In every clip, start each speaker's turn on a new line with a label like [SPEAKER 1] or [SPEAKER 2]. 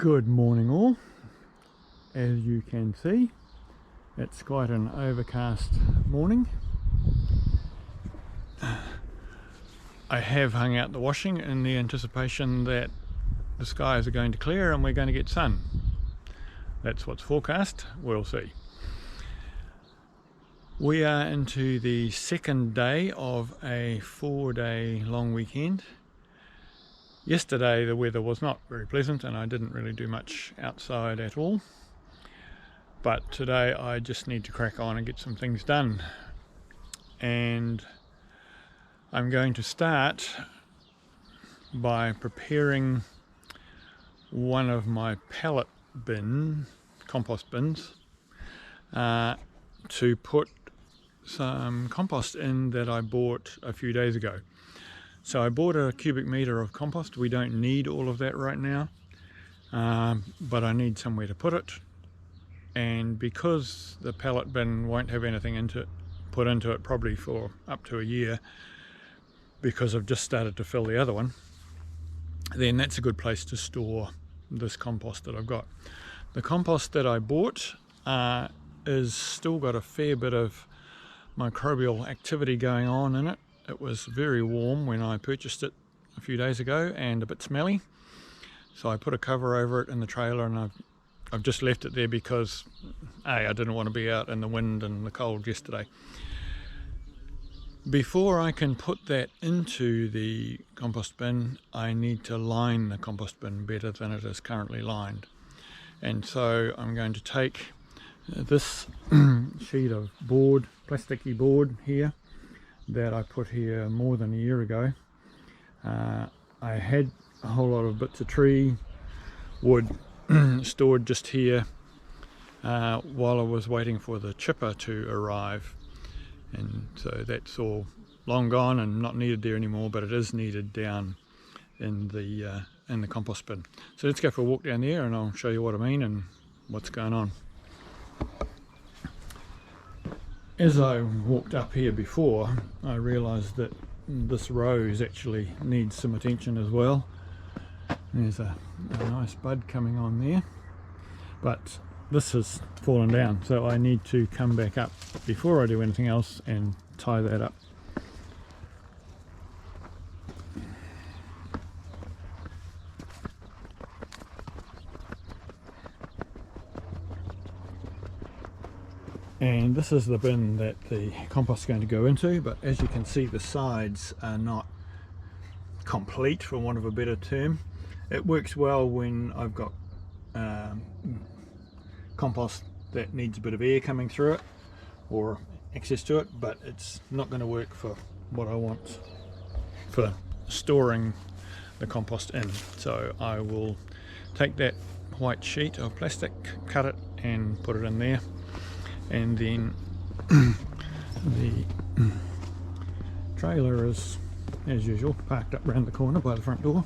[SPEAKER 1] Good morning all. As you can see, it's quite an overcast morning. I have hung out the washing in the anticipation that the skies are going to clear and we're going to get sun. That's what's forecast. We'll see. We are into the second day of a 4-day long weekend. Yesterday the weather was not very pleasant and I didn't really do much outside at all. But today I just need to crack on and get some things done. And I'm going to start by preparing one of my pallet compost bins, to put some compost in that I bought a few days ago. So I bought a cubic meter of compost. We don't need all of that right now, but I need somewhere to put it. And because the pallet bin won't have anything put into it probably for up to a year, because I've just started to fill the other one, then that's a good place to store this compost that I've got. The compost that I bought is still got a fair bit of microbial activity going on in it. It was very warm when I purchased it a few days ago and a bit smelly, so I put a cover over it in the trailer, and I've just left it there because I didn't want to be out in the wind and the cold yesterday. Before I can put that into the compost bin, I need to line the compost bin better than it is currently lined. And so I'm going to take this sheet of board, plasticky board here, that I put here more than a year ago. I had a whole lot of bits of tree wood stored just here while I was waiting for the chipper to arrive, and so that's all long gone and not needed there anymore, but it is needed down in the compost bin. So let's go for a walk down there and I'll show you what I mean and what's going on. As I walked up here before, I realised that this rose actually needs some attention as well. There's a nice bud coming on there, but this has fallen down, so I need to come back up before I do anything else and tie that up. And this is the bin that the compost is going to go into, but as you can see, the sides are not complete, for want of a better term. It works well when I've got compost that needs a bit of air coming through it or access to it, but it's not going to work for what I want for storing the compost in. So I will take that white sheet of plastic, cut it and put it in there. And then the trailer is, as usual, parked up round the corner by the front door.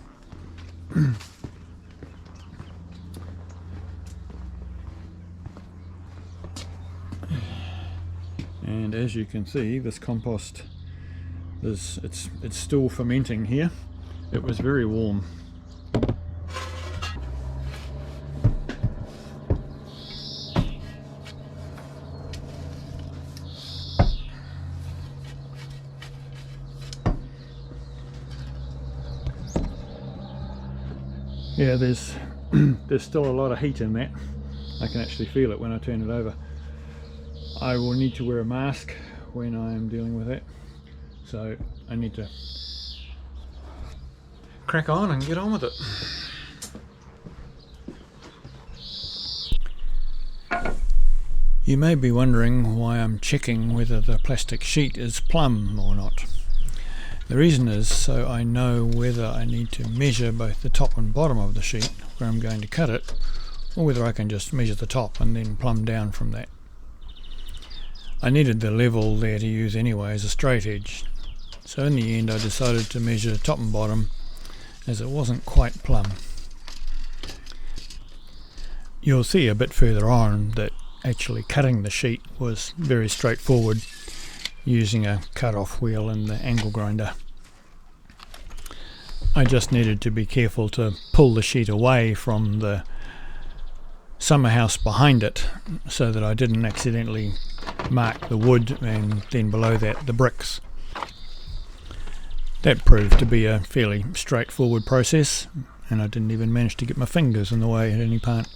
[SPEAKER 1] And as you can see, this compost it's still fermenting here. It was very warm. Yeah, there's still a lot of heat in that. I can actually feel it when I turn it over. I will need to wear a mask when I am dealing with it, so I need to crack on and get on with it. You may be wondering why I'm checking whether the plastic sheet is plumb or not. The reason is so I know whether I need to measure both the top and bottom of the sheet where I'm going to cut it, or whether I can just measure the top and then plumb down from that. I needed the level there to use anyway as a straight edge, so in the end I decided to measure top and bottom, as it wasn't quite plumb. You'll see a bit further on that actually cutting the sheet was very straightforward, using a cut-off wheel and the angle grinder. I just needed to be careful to pull the sheet away from the summer house behind it so that I didn't accidentally mark the wood and then below that the bricks. That proved to be a fairly straightforward process, and I didn't even manage to get my fingers in the way at any part.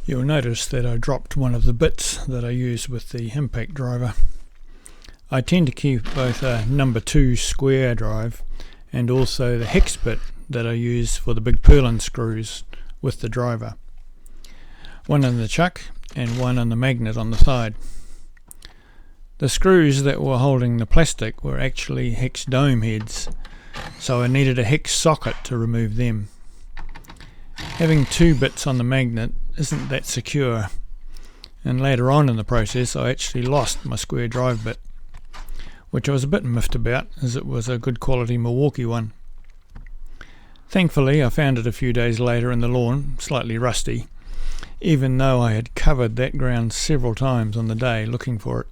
[SPEAKER 1] You'll notice that I dropped one of the bits that I use with the impact driver. I tend to keep both a number 2 square drive and also the hex bit that I use for the big purlin screws with the driver. One in the chuck and one on the magnet on the side. The screws that were holding the plastic were actually hex dome heads, so I needed a hex socket to remove them. Having 2 bits on the magnet isn't that secure, and later on in the process I actually lost my square drive bit, which I was a bit miffed about as it was a good quality Milwaukee one. Thankfully I found it a few days later in the lawn, slightly rusty, even though I had covered that ground several times on the day looking for it.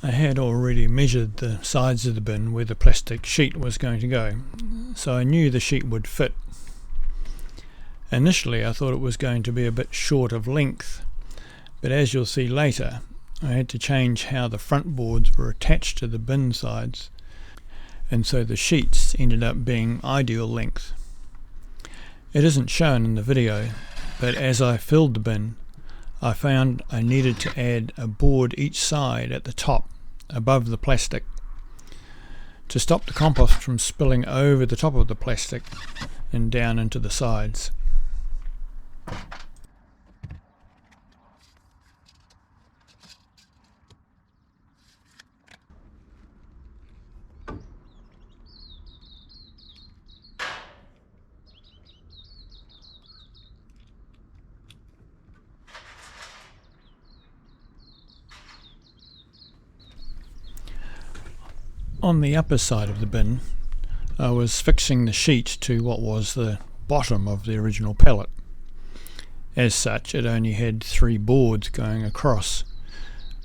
[SPEAKER 1] I had already measured the sides of the bin where the plastic sheet was going to go, so I knew the sheet would fit. Initially I thought it was going to be a bit short of length, but as you'll see later, I had to change how the front boards were attached to the bin sides, and so the sheets ended up being ideal length. It isn't shown in the video, but as I filled the bin, I found I needed to add a board each side at the top, above the plastic, to stop the compost from spilling over the top of the plastic and down into the sides. On the upper side of the bin, I was fixing the sheet to what was the bottom of the original pallet. As such, it only had 3 boards going across,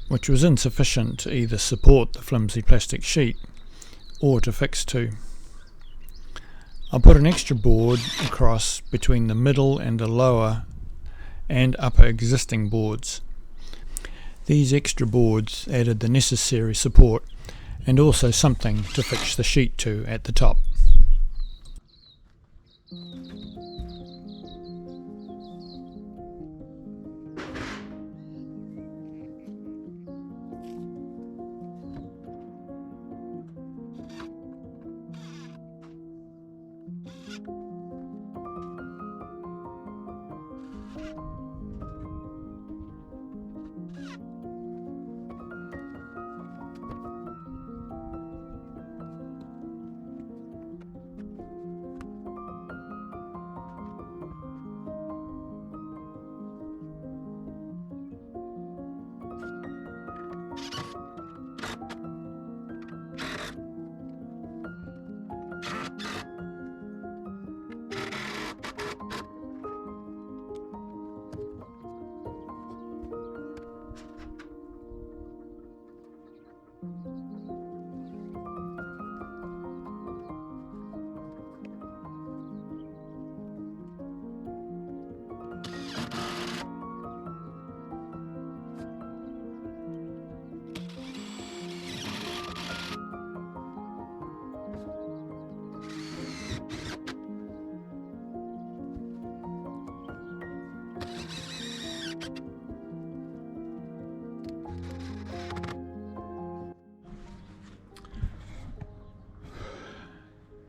[SPEAKER 1] which was insufficient to either support the flimsy plastic sheet or to fix to. I put an extra board across between the middle and the lower and upper existing boards. These extra boards added the necessary support and also something to fix the sheet to at the top.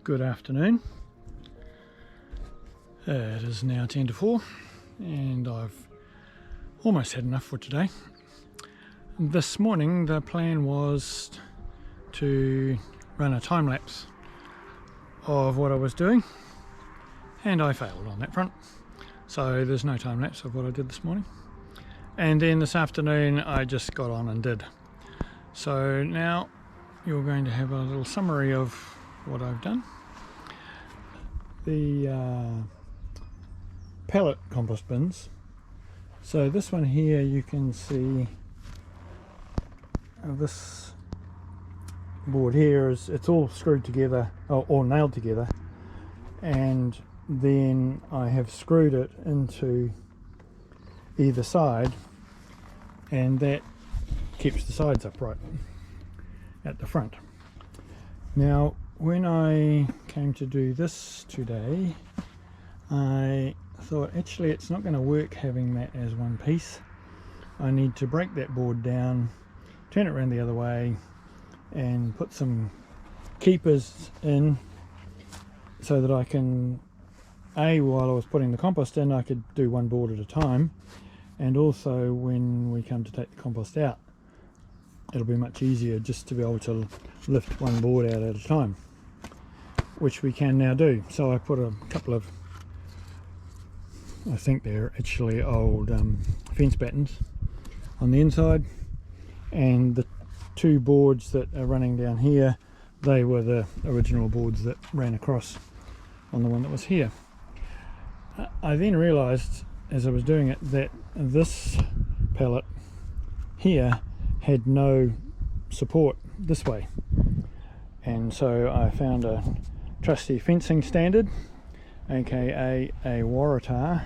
[SPEAKER 1] Good afternoon. It is now 10 to 4 and I've almost had enough for today. This morning the plan was to run a time lapse of what I was doing, and I failed on that front, so there's no time lapse of what I did this morning. And then this afternoon I just got on and did. So now you're going to have a little summary of what I've done. The pallet compost bins. So this one here, you can see this board here is, it's all screwed together or nailed together, and then I have screwed it into either side, and that keeps the sides upright at the front. Now when I came to do this today, I thought actually it's not going to work having that as one piece. I need to break that board down, turn it around the other way, and put some keepers in so that I can, while I was putting the compost in, I could do one board at a time, and also when we come to take the compost out, it'll be much easier just to be able to lift one board out at a time, which we can now do. So I put a couple of, I think they're actually old fence battens on the inside, and the two boards that are running down here, they were the original boards that ran across on the one that was here. I then realized as I was doing it that this pallet here had no support this way, and so I found a trusty fencing standard, aka a Waratah,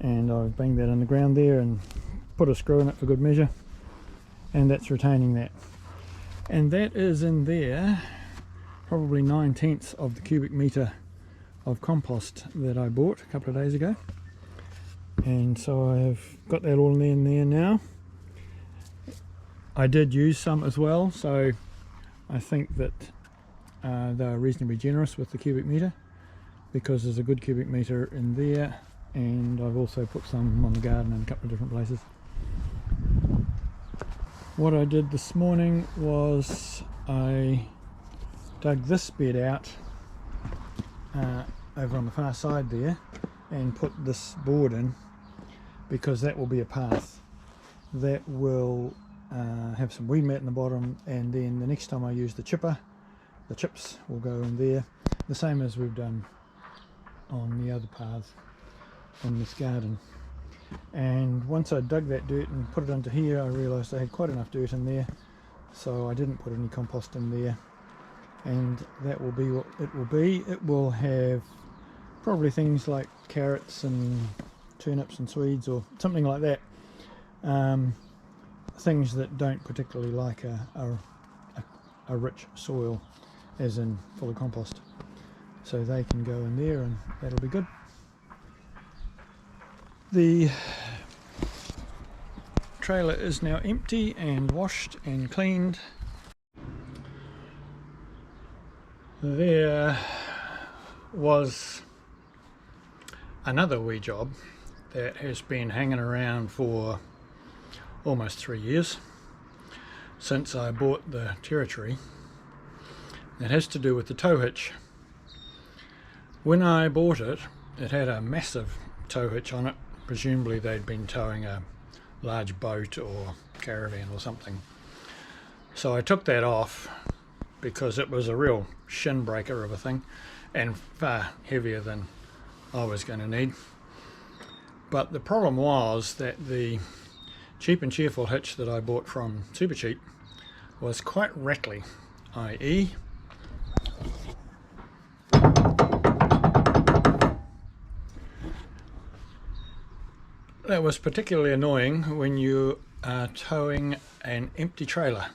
[SPEAKER 1] and I've banged that in the ground there and put a screw in it for good measure, and that's retaining that. And that is in there probably 9/10 of the cubic meter of compost that I bought a couple of days ago, and so I've got that all in there now. I did use some as well, so I think that they're reasonably generous with the cubic meter, because there's a good cubic meter in there, and I've also put some on the garden in a couple of different places. What I did this morning was I dug this bed out over on the far side there and put this board in, because that will be a path that will have some weed mat in the bottom, and then the next time I use the chipper, the chips will go in there, the same as we've done on the other paths in this garden. And once I dug that dirt and put it under here, I realised I had quite enough dirt in there, so I didn't put any compost in there, and that will be what it will be. It will have probably things like carrots and turnips and Swedes or something like that, things that don't particularly like a rich soil, as in full of compost, so they can go in there and that'll be good. The trailer is now empty and washed and cleaned. There was another wee job that has been hanging around for almost 3 years since I bought the territory. It has to do with the tow hitch. When I bought it, it had a massive tow hitch on it. Presumably they'd been towing a large boat or caravan or something. So I took that off because it was a real shin breaker of a thing and far heavier than I was going to need. But the problem was that the cheap and cheerful hitch that I bought from Super Cheap was quite rattly, i.e. that was particularly annoying when you are towing an empty trailer,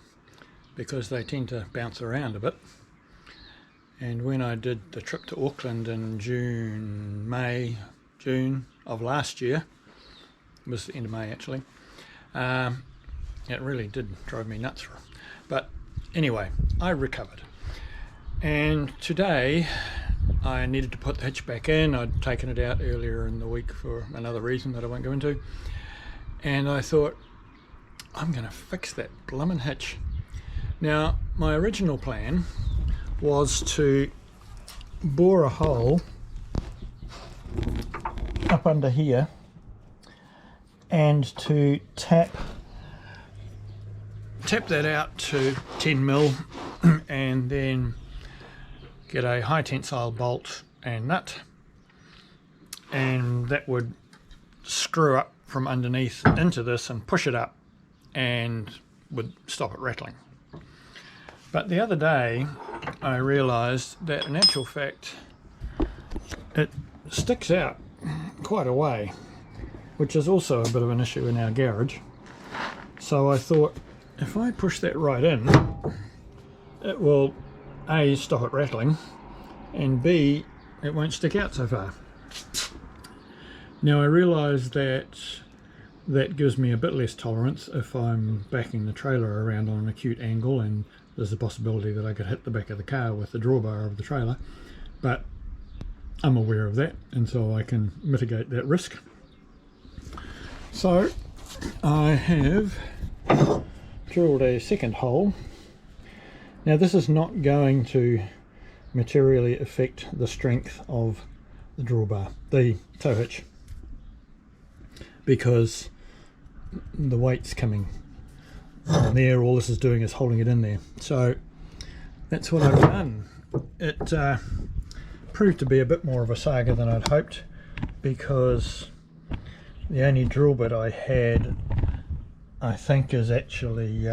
[SPEAKER 1] because they tend to bounce around a bit. And when I did the trip to Auckland in June of last year, it was the end of May actually, it really did drive me nuts. But anyway, I recovered, and today I needed to put the hitch back in. I'd taken it out earlier in the week for another reason that I won't go into, and I thought, I'm going to fix that bloomin' hitch. Now, my original plan was to bore a hole up under here and to tap that out to 10 mil and then get a high tensile bolt and nut, and that would screw up from underneath into this and push it up and would stop it rattling. But the other day I realized that in actual fact it sticks out quite a way, which is also a bit of an issue in our garage. So I thought, if I push that right in, it will A, stop it rattling, and B, it won't stick out so far. Now I realise that that gives me a bit less tolerance if I'm backing the trailer around on an acute angle, and there's a possibility that I could hit the back of the car with the drawbar of the trailer, but I'm aware of that, and so I can mitigate that risk. So I have drilled a second hole. Now this is not going to materially affect the strength of the drawbar, the tow hitch, because the weight's coming on there. All this is doing is holding it in there. So that's what I've done. It proved to be a bit more of a saga than I'd hoped, because the only drill bit I had, I think, is actually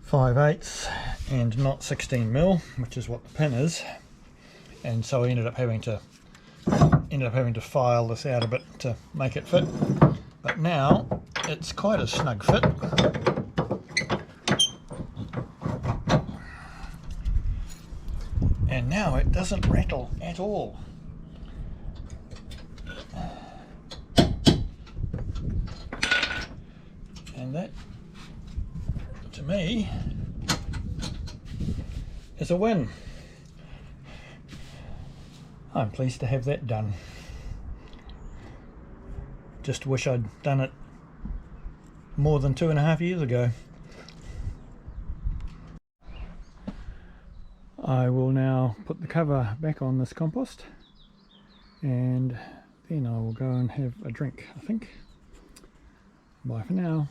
[SPEAKER 1] 5/8 and not 16 mil, which is what the pin is, and so I ended up having to file this out a bit to make it fit. But now it's quite a snug fit. And now it doesn't rattle at all. And that, to me, is a win. I'm pleased to have that done. Just wish I'd done it more than 2.5 years ago. I will now put the cover back on this compost, and then I will go and have a drink, I think. Bye for now.